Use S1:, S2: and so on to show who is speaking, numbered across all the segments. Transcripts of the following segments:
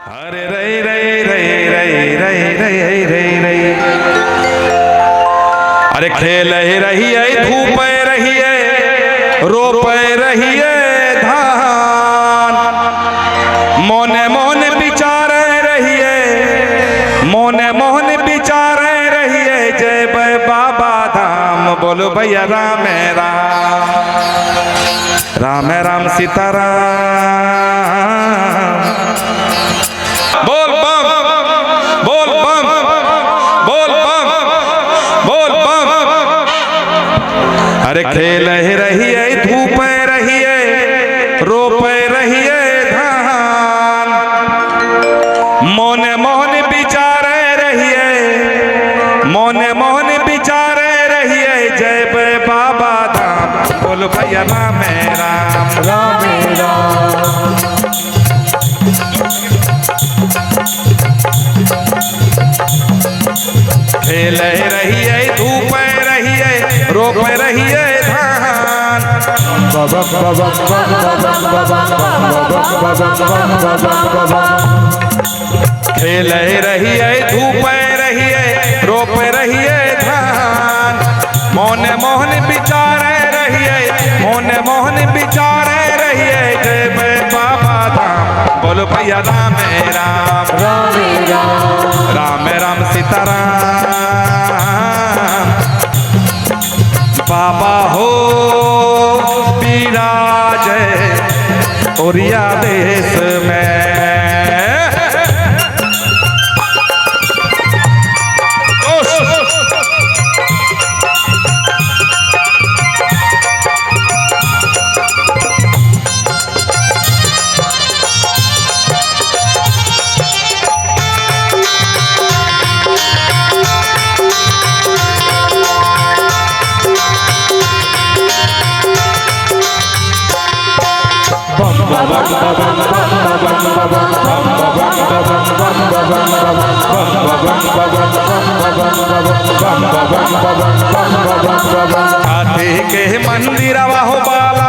S1: अरे रे रे रे रे रे रे रे रे अरे खेल रही है धूप रही है रोप रही है धान मोने मोने विचार रही है मोने मोने विचार रही है जय बै बाबा धाम बोलो भैया राम राम राम राम सीताराम बोल बम बोल बम बोल बम बोल बम अरे खेल रही है धूप रही है रोप रही है धान मोने मोने विचार रही है मोने मोने विचार रही है जय बै बाबा धाम बोल भैया राम राम राम राम खेल रही है धूप रही है रोप रही है धान खेल रही है धूप रही है रोप रही है धान मोने मोहन विचार रही है मोने मोहन विचार रही है जय बै बाबा धाम बोलो भैया राम राम राम राम राम राम सीताराम बाबा हो विराज ओरिया देश में हाथी के मंदिर हो बाला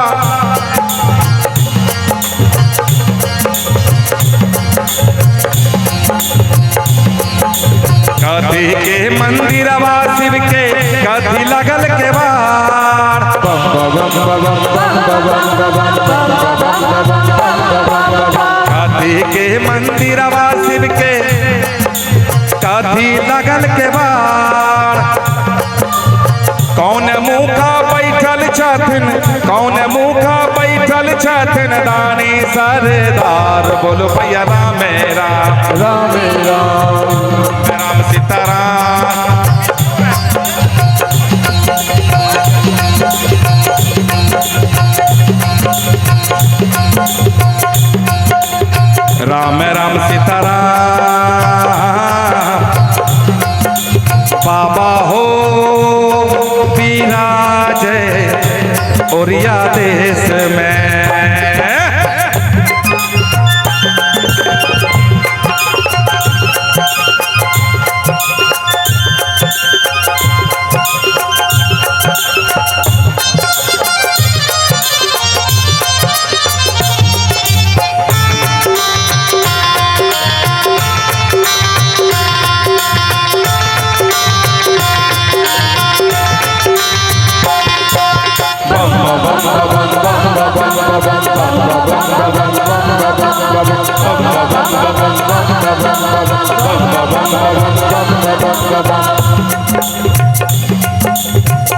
S1: हाथी के मंदिर शिव के कथी लगल के बार हाथी के मंदिर शिव के कथी लगल के बार कौन मुखा बैठल छथिन कौन मुखा बैठल छथिन दानी सरदार बोलो भैया राम राम राम राम राम सीताराम राम राम सीताराम बाबा हो विराज ओरिया देश में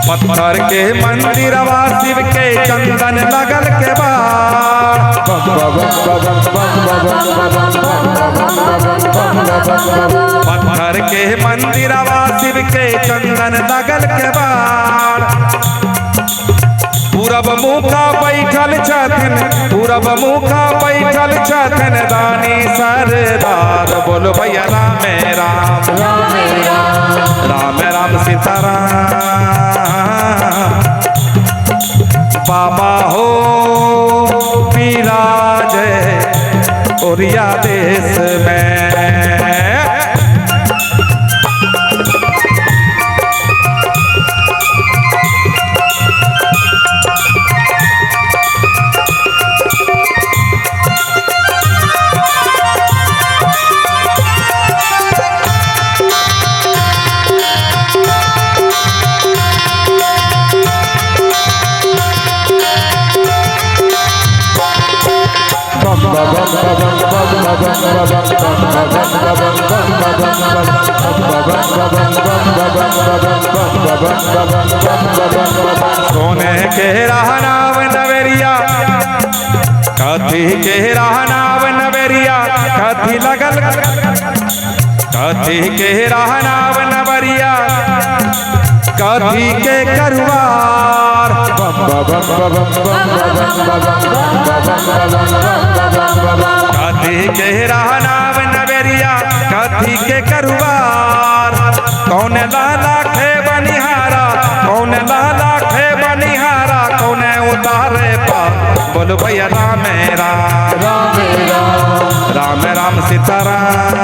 S1: पत्थर के मंदिर शिव के चंदन लगल के बार पत्थर के मंदिर शिव के चंदन लगल के बार पूरब मुखा बैठल छथिन पूरब मुखा बैठल छथिन दानी सरदार बोलो भैया राम राम राम राम सीताराम बाबा हो विराज ओरिया देश में सोने के रहनाव नवेरिया कथी के रहनाव नवेरिया कथी लगल कथी के रहनाव नवरिया कथी के करवार कथी के रहनाव नवेरिया कथी के करवार कौन लाला खे बनिहारा कौन लाला खे बनिहारा कौन उतारे पार बोलो भैया राम राम राम राम सीताराम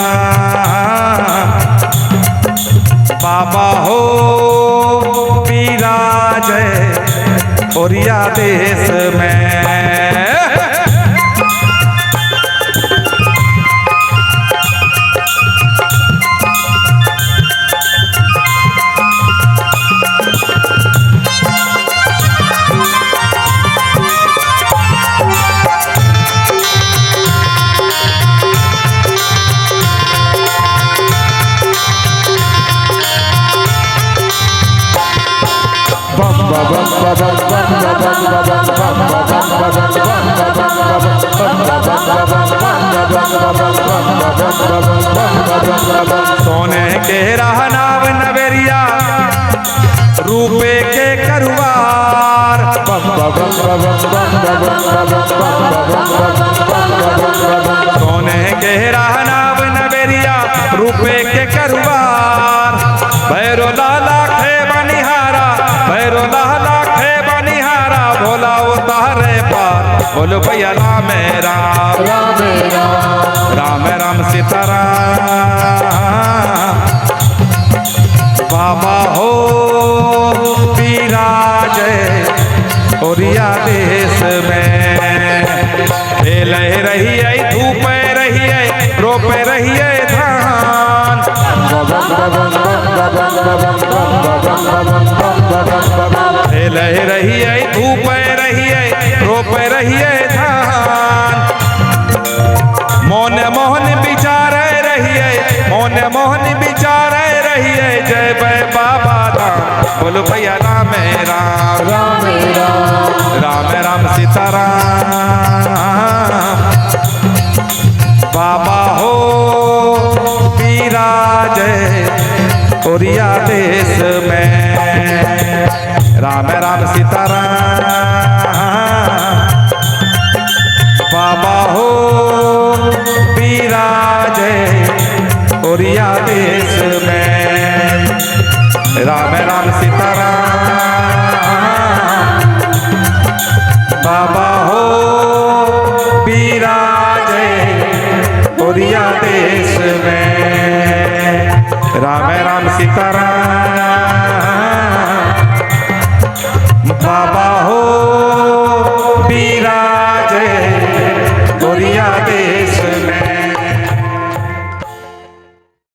S1: बाबा हो विराज ओरिया देश में सोने के रहनाव नवेरिया रूपे के करवार सोने के रहनाव नवेरिया रूपे के करवार भैरो लाला खे बनिहारा भैरो लाला खे बनिहारा भोला उतारे पार बोलो भैया राम राम राम राम सीताराम बाबा हो विराज ओरिया देश में खेल रही है धूप रही है रोप रही है धान खेल रही है धूप रही है रोप रही है धान मोन मोहन विचार रही है मोन मोहन विचार रही है जय जय बाबा धाम बोलो भैया राम राम राम राम सीताराम बाबा हो विराज ओरिया देश में राम राम सीताराम